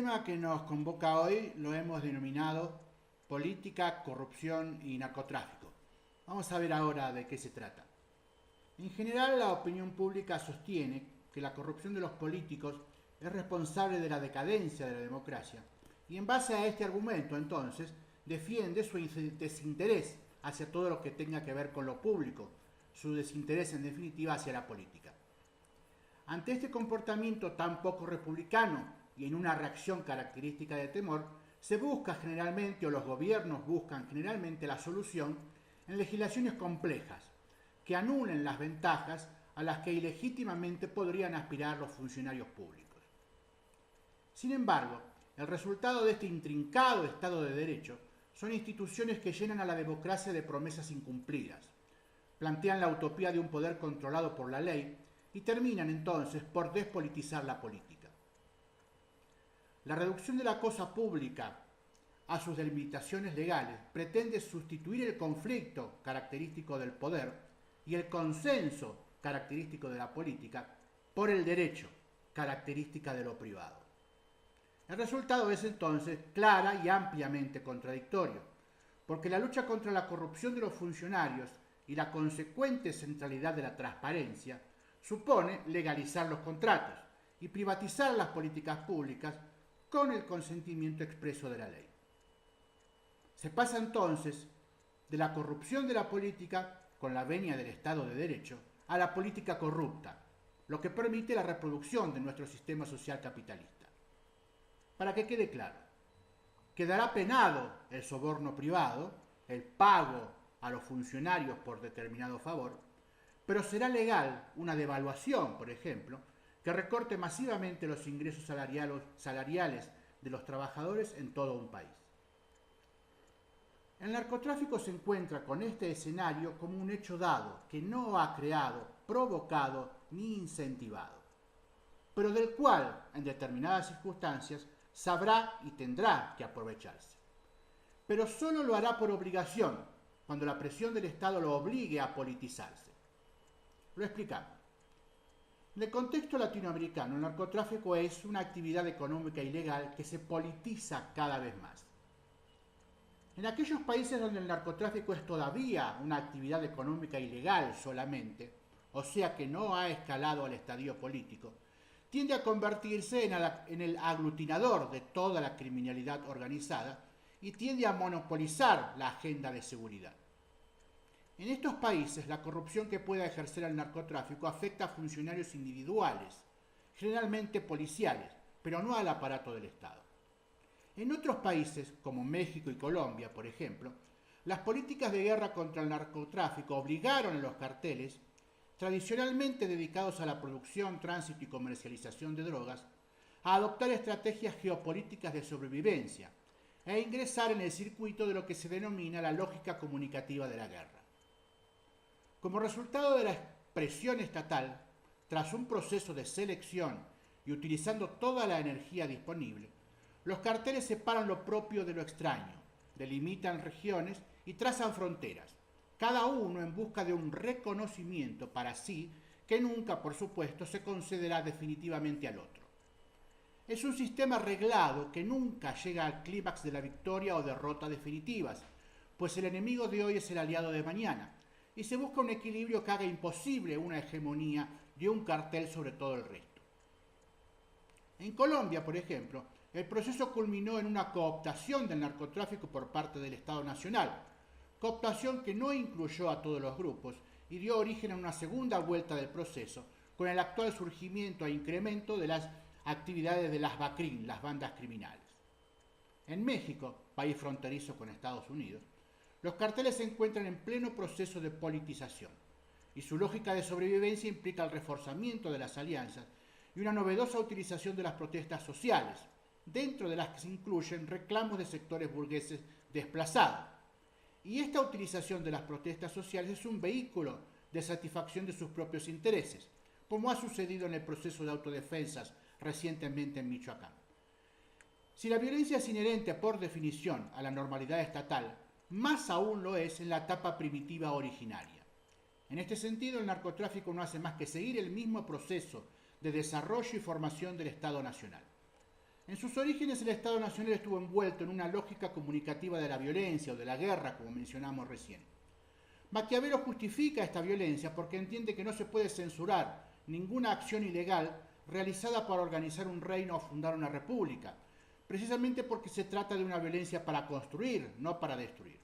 tema que nos convoca hoy lo hemos denominado política, corrupción y narcotráfico. Vamos a ver ahora de qué se trata. En general, la opinión pública sostiene que la corrupción de los políticos es responsable de la decadencia de la democracia y en base a este argumento, entonces, defiende su desinterés hacia todo lo que tenga que ver con lo público, su desinterés en definitiva hacia la política. Ante este comportamiento tan poco republicano y en una reacción característica de temor, se busca generalmente, o los gobiernos buscan generalmente, la solución en legislaciones complejas, que anulen las ventajas a las que ilegítimamente podrían aspirar los funcionarios públicos. Sin embargo, el resultado de este intrincado Estado de Derecho son instituciones que llenan a la democracia de promesas incumplidas, plantean la utopía de un poder controlado por la ley y terminan entonces por despolitizar la política. La reducción de la cosa pública a sus delimitaciones legales pretende sustituir el conflicto característico del poder y el consenso característico de la política por el derecho, característica de lo privado. El resultado es entonces clara y ampliamente contradictorio, porque la lucha contra la corrupción de los funcionarios y la consecuente centralidad de la transparencia supone legalizar los contratos y privatizar las políticas públicas con el consentimiento expreso de la ley. Se pasa entonces de la corrupción de la política, con la venia del Estado de Derecho, a la política corrupta, lo que permite la reproducción de nuestro sistema social capitalista. Para que quede claro, quedará penado el soborno privado, el pago a los funcionarios por determinado favor, pero será legal una devaluación, por ejemplo, que recorte masivamente los ingresos salariales de los trabajadores en todo un país. El narcotráfico se encuentra con este escenario como un hecho dado que no ha creado, provocado ni incentivado, pero del cual, en determinadas circunstancias, sabrá y tendrá que aprovecharse. Pero solo lo hará por obligación, cuando la presión del Estado lo obligue a politizarse. Lo explicamos. En el contexto latinoamericano, el narcotráfico es una actividad económica ilegal que se politiza cada vez más. En aquellos países donde el narcotráfico es todavía una actividad económica ilegal solamente, o sea que no ha escalado al estadio político, tiende a convertirse en el aglutinador de toda la criminalidad organizada y tiende a monopolizar la agenda de seguridad. En estos países, la corrupción que pueda ejercer el narcotráfico afecta a funcionarios individuales, generalmente policiales, pero no al aparato del Estado. En otros países, como México y Colombia, por ejemplo, las políticas de guerra contra el narcotráfico obligaron a los carteles, tradicionalmente dedicados a la producción, tránsito y comercialización de drogas, a adoptar estrategias geopolíticas de sobrevivencia e ingresar en el circuito de lo que se denomina la lógica comunicativa de la guerra. Como resultado de la presión estatal, tras un proceso de selección y utilizando toda la energía disponible, los carteles separan lo propio de lo extraño, delimitan regiones y trazan fronteras, cada uno en busca de un reconocimiento para sí que nunca, por supuesto, se concederá definitivamente al otro. Es un sistema arreglado que nunca llega al clímax de la victoria o derrota definitivas, pues el enemigo de hoy es el aliado de mañana, y se busca un equilibrio que haga imposible una hegemonía de un cartel sobre todo el resto. En Colombia, por ejemplo, el proceso culminó en una cooptación del narcotráfico por parte del Estado Nacional, cooptación que no incluyó a todos los grupos y dio origen a una segunda vuelta del proceso, con el actual surgimiento e incremento de las actividades de las BACRIM, las bandas criminales. En México, país fronterizo con Estados Unidos, los carteles se encuentran en pleno proceso de politización, y su lógica de sobrevivencia implica el reforzamiento de las alianzas y una novedosa utilización de las protestas sociales, dentro de las que se incluyen reclamos de sectores burgueses desplazados. Y esta utilización de las protestas sociales es un vehículo de satisfacción de sus propios intereses, como ha sucedido en el proceso de autodefensas recientemente en Michoacán. Si la violencia es inherente por definición a la normalidad estatal, más aún lo es en la etapa primitiva originaria. En este sentido, el narcotráfico no hace más que seguir el mismo proceso de desarrollo y formación del Estado Nacional. En sus orígenes el Estado Nacional estuvo envuelto en una lógica comunicativa de la violencia o de la guerra, como mencionamos recién. Maquiavelo justifica esta violencia porque entiende que no se puede censurar ninguna acción ilegal realizada para organizar un reino o fundar una república, precisamente porque se trata de una violencia para construir, no para destruir.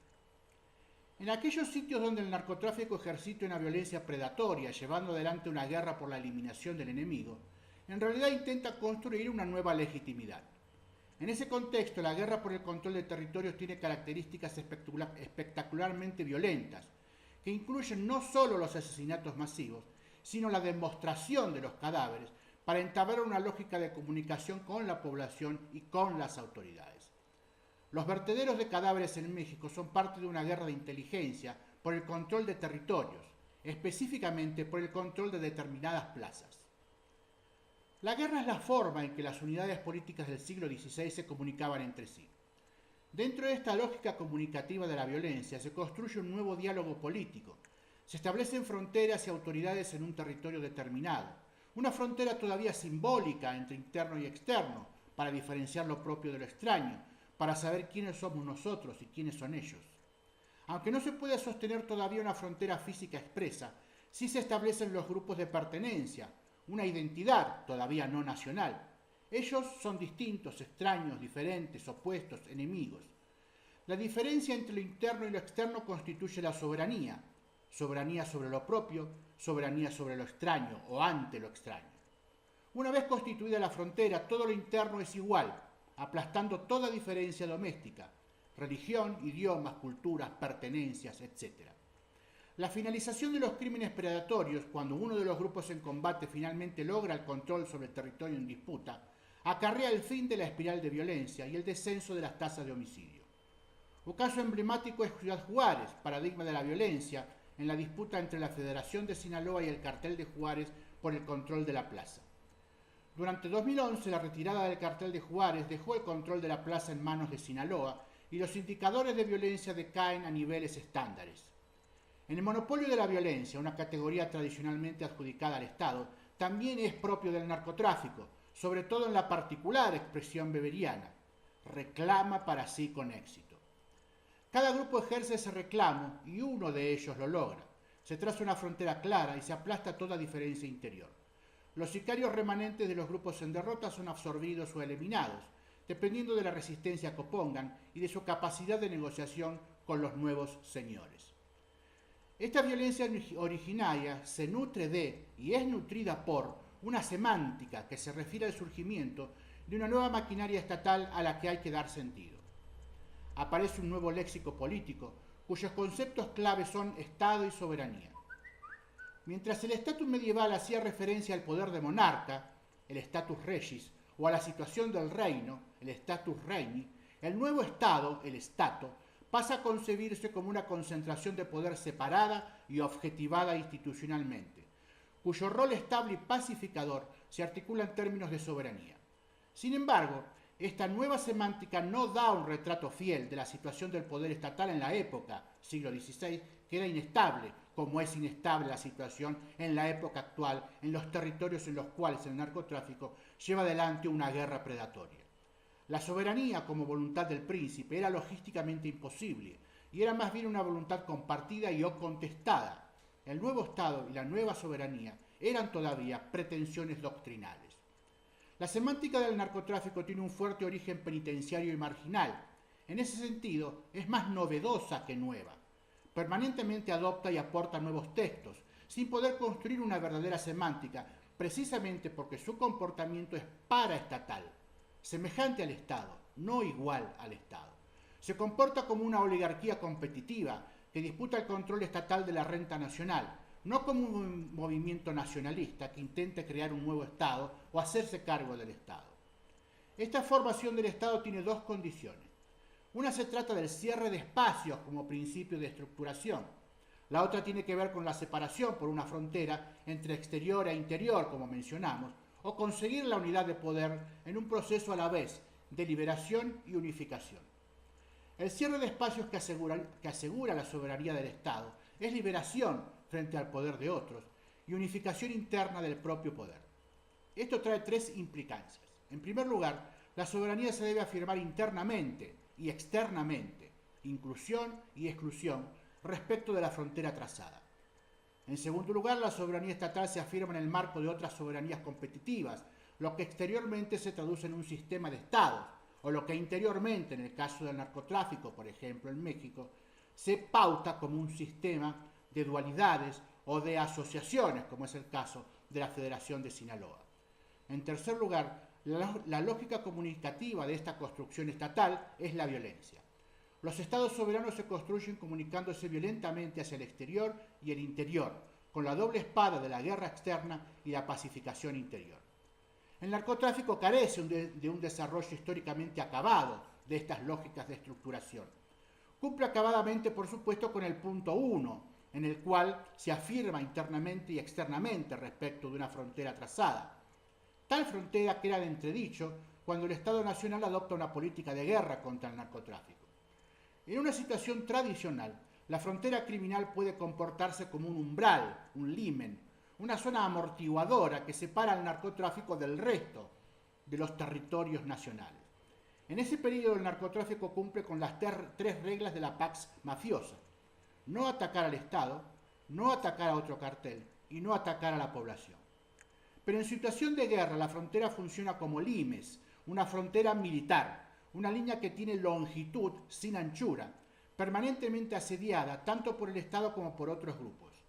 En aquellos sitios donde el narcotráfico ejercita una violencia predatoria, llevando adelante una guerra por la eliminación del enemigo, en realidad intenta construir una nueva legitimidad. En ese contexto, la guerra por el control de territorios tiene características espectacularmente violentas, que incluyen no solo los asesinatos masivos, sino la demostración de los cadáveres para entablar una lógica de comunicación con la población y con las autoridades. Los vertederos de cadáveres en México son parte de una guerra de inteligencia por el control de territorios, específicamente por el control de determinadas plazas. La guerra es la forma en que las unidades políticas del siglo XVI se comunicaban entre sí. Dentro de esta lógica comunicativa de la violencia se construye un nuevo diálogo político. Se establecen fronteras y autoridades en un territorio determinado. Una frontera todavía simbólica entre interno y externo, para diferenciar lo propio de lo extraño, para saber quiénes somos nosotros y quiénes son ellos. Aunque no se puede sostener todavía una frontera física expresa, sí se establecen los grupos de pertenencia, una identidad todavía no nacional. Ellos son distintos, extraños, diferentes, opuestos, enemigos. La diferencia entre lo interno y lo externo constituye la soberanía. Soberanía sobre lo propio, soberanía sobre lo extraño o ante lo extraño. Una vez constituida la frontera, todo lo interno es igual, aplastando toda diferencia doméstica, religión, idiomas, culturas, pertenencias, etc. La finalización de los crímenes predatorios, cuando uno de los grupos en combate finalmente logra el control sobre el territorio en disputa, acarrea el fin de la espiral de violencia y el descenso de las tasas de homicidio. Un caso emblemático es Ciudad Juárez, paradigma de la violencia, en la disputa entre la Federación de Sinaloa y el Cartel de Juárez por el control de la plaza. Durante 2011, la retirada del Cartel de Juárez dejó el control de la plaza en manos de Sinaloa y los indicadores de violencia decaen a niveles estándares. En el monopolio de la violencia, una categoría tradicionalmente adjudicada al Estado, también es propio del narcotráfico, sobre todo en la particular expresión beberiana. Reclama para sí con éxito. Cada grupo ejerce ese reclamo y uno de ellos lo logra. Se traza una frontera clara y se aplasta toda diferencia interior. Los sicarios remanentes de los grupos en derrota son absorbidos o eliminados, dependiendo de la resistencia que opongan y de su capacidad de negociación con los nuevos señores. Esta violencia originaria se nutre de y es nutrida por una semántica que se refiere al surgimiento de una nueva maquinaria estatal a la que hay que dar sentido. Aparece un nuevo léxico político, cuyos conceptos clave son Estado y soberanía. Mientras el estatus medieval hacía referencia al poder de monarca, el status regis, o a la situación del reino, el status regni, el nuevo Estado, el Stato, pasa a concebirse como una concentración de poder separada y objetivada institucionalmente, cuyo rol estable y pacificador se articula en términos de soberanía. Sin embargo, esta nueva semántica no da un retrato fiel de la situación del poder estatal en la época, siglo XVI, que era inestable, como es inestable la situación en la época actual en los territorios en los cuales el narcotráfico lleva adelante una guerra predatoria. La soberanía como voluntad del príncipe era logísticamente imposible y era más bien una voluntad compartida y o contestada. El nuevo Estado y la nueva soberanía eran todavía pretensiones doctrinales. La semántica del narcotráfico tiene un fuerte origen penitenciario y marginal. En ese sentido, es más novedosa que nueva. Permanentemente adopta y aporta nuevos textos, sin poder construir una verdadera semántica, precisamente porque su comportamiento es paraestatal, semejante al Estado, no igual al Estado. Se comporta como una oligarquía competitiva que disputa el control estatal de la renta nacional, no como un movimiento nacionalista que intente crear un nuevo Estado o hacerse cargo del Estado. Esta formación del Estado tiene dos condiciones. Una se trata del cierre de espacios como principio de estructuración. La otra tiene que ver con la separación por una frontera entre exterior e interior, como mencionamos, o conseguir la unidad de poder en un proceso a la vez de liberación y unificación. El cierre de espacios que asegura la soberanía del Estado es liberación frente al poder de otros y unificación interna del propio poder. Esto trae tres implicancias. En primer lugar, la soberanía se debe afirmar internamente y externamente, inclusión y exclusión, respecto de la frontera trazada. En segundo lugar, la soberanía estatal se afirma en el marco de otras soberanías competitivas, lo que exteriormente se traduce en un sistema de estados, o lo que interiormente, en el caso del narcotráfico, por ejemplo en México, se pauta como un sistema de dualidades o de asociaciones, como es el caso de la Federación de Sinaloa. En tercer lugar, la lógica comunicativa de esta construcción estatal es la violencia. Los estados soberanos se construyen comunicándose violentamente hacia el exterior y el interior, con la doble espada de la guerra externa y la pacificación interior. El narcotráfico carece de un desarrollo históricamente acabado de estas lógicas de estructuración. Cumple acabadamente, por supuesto, con el punto 1, en el cual se afirma internamente y externamente respecto de una frontera trazada. Tal frontera queda de entredicho cuando el Estado Nacional adopta una política de guerra contra el narcotráfico. En una situación tradicional, la frontera criminal puede comportarse como un umbral, un limen, una zona amortiguadora que separa al narcotráfico del resto de los territorios nacionales. En ese periodo el narcotráfico cumple con las tres reglas de la pax mafiosa: no atacar al Estado, no atacar a otro cartel y no atacar a la población. Pero en situación de guerra la frontera funciona como limes, una frontera militar, una línea que tiene longitud sin anchura, permanentemente asediada tanto por el Estado como por otros grupos.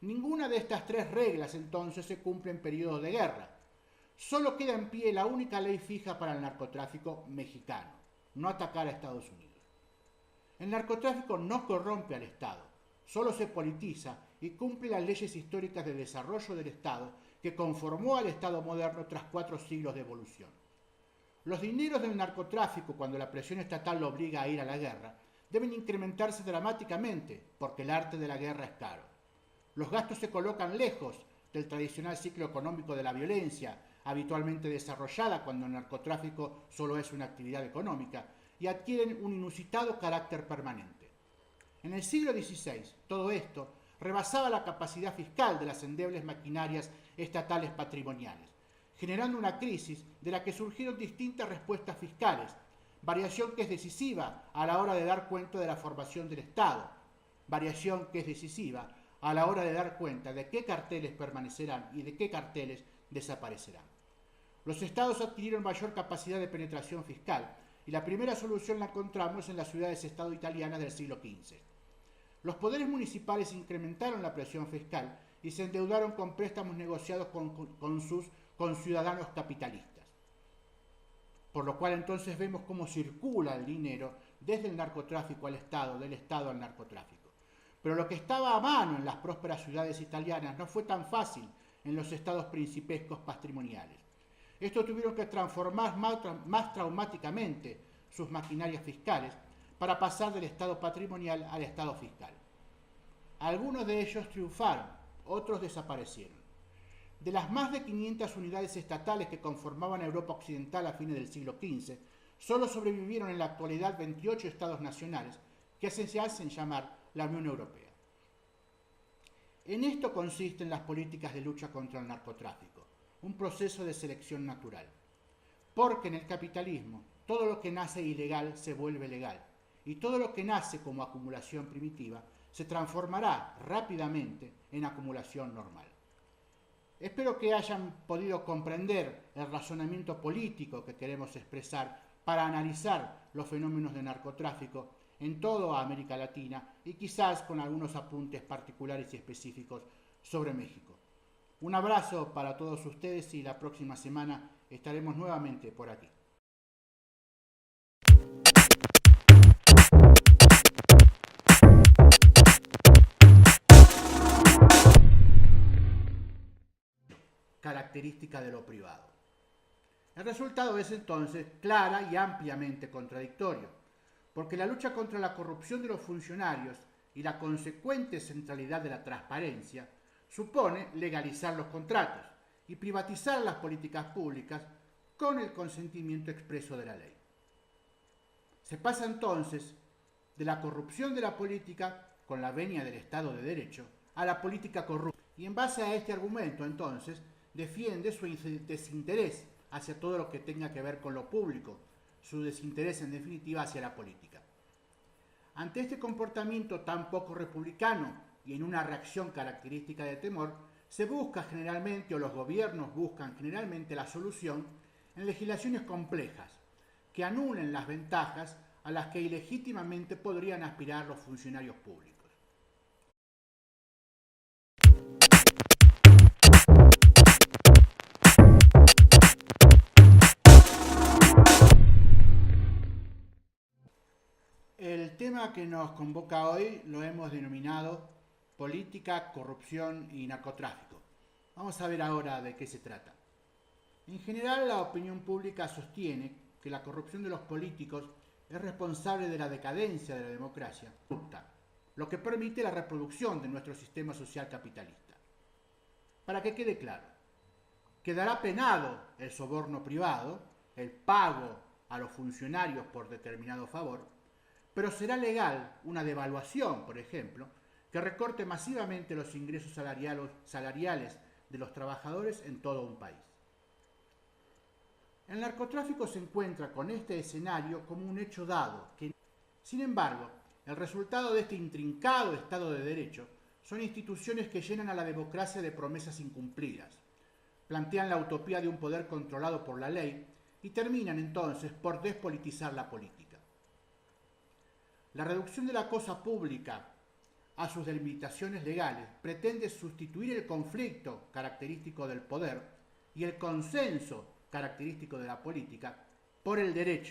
Ninguna de estas tres reglas entonces se cumple en periodos de guerra. Solo queda en pie la única ley fija para el narcotráfico mexicano: no atacar a Estados Unidos. El narcotráfico no corrompe al Estado, solo se politiza y cumple las leyes históricas de desarrollo del Estado que conformó al Estado moderno tras 4 siglos de evolución. Los dineros del narcotráfico, cuando la presión estatal lo obliga a ir a la guerra, deben incrementarse dramáticamente porque el arte de la guerra es caro. Los gastos se colocan lejos del tradicional ciclo económico de la violencia, habitualmente desarrollada cuando el narcotráfico solo es una actividad económica, y adquieren un inusitado carácter permanente. En el siglo XVI, todo esto rebasaba la capacidad fiscal de las endebles maquinarias estatales patrimoniales, generando una crisis de la que surgieron distintas respuestas fiscales, variación que es decisiva a la hora de dar cuenta de la formación del Estado, variación que es decisiva a la hora de dar cuenta de qué carteles permanecerán y de qué carteles desaparecerán. Los estados adquirieron mayor capacidad de penetración fiscal y la primera solución la encontramos en las ciudades-estado italianas del siglo XV. Los poderes municipales incrementaron la presión fiscal y se endeudaron con préstamos negociados con sus conciudadanos capitalistas. Por lo cual entonces vemos cómo circula el dinero desde el narcotráfico al Estado, del Estado al narcotráfico. Pero lo que estaba a mano en las prósperas ciudades italianas no fue tan fácil en los estados principescos patrimoniales. Estos tuvieron que transformar más traumáticamente sus maquinarias fiscales para pasar del estado patrimonial al estado fiscal. Algunos de ellos triunfaron, otros desaparecieron. De las más de 500 unidades estatales que conformaban Europa Occidental a fines del siglo XV, solo sobrevivieron en la actualidad 28 estados nacionales que se hacen llamar la Unión Europea. En esto consisten las políticas de lucha contra el narcotráfico, un proceso de selección natural. Porque en el capitalismo, todo lo que nace ilegal se vuelve legal, y todo lo que nace como acumulación primitiva se transformará rápidamente en acumulación normal. Espero que hayan podido comprender el razonamiento político que queremos expresar para analizar los fenómenos de narcotráfico en toda América Latina y quizás con algunos apuntes particulares y específicos sobre México. Un abrazo para todos ustedes y la próxima semana estaremos nuevamente por aquí. Característica de lo privado. El resultado es entonces clara y ampliamente contradictorio, porque la lucha contra la corrupción de los funcionarios y la consecuente centralidad de la transparencia supone legalizar los contratos y privatizar las políticas públicas con el consentimiento expreso de la ley. Se pasa entonces de la corrupción de la política con la venia del Estado de Derecho a la política corrupta. Y en base a este argumento entonces defiende su desinterés hacia todo lo que tenga que ver con lo público, su desinterés en definitiva hacia la política. Ante este comportamiento tan poco republicano y en una reacción característica de temor, se busca generalmente, o los gobiernos buscan generalmente, la solución en legislaciones complejas, que anulen las ventajas a las que ilegítimamente podrían aspirar los funcionarios públicos. El tema que nos convoca hoy lo hemos denominado política, corrupción y narcotráfico. Vamos a ver ahora de qué se trata. En general, la opinión pública sostiene que la corrupción de los políticos es responsable de la decadencia de la democracia, lo que permite la reproducción de nuestro sistema social capitalista. Para que quede claro, quedará penado el soborno privado, el pago a los funcionarios por determinado favor, pero será legal una devaluación, por ejemplo, que recorte masivamente los ingresos salariales de los trabajadores en todo un país. El narcotráfico se encuentra con este escenario como un hecho dado, sin embargo, el resultado de este intrincado Estado de Derecho son instituciones que llenan a la democracia de promesas incumplidas, plantean la utopía de un poder controlado por la ley y terminan entonces por despolitizar la política. La reducción de la cosa pública a sus delimitaciones legales pretende sustituir el conflicto característico del poder y el consenso característico de la política por el derecho.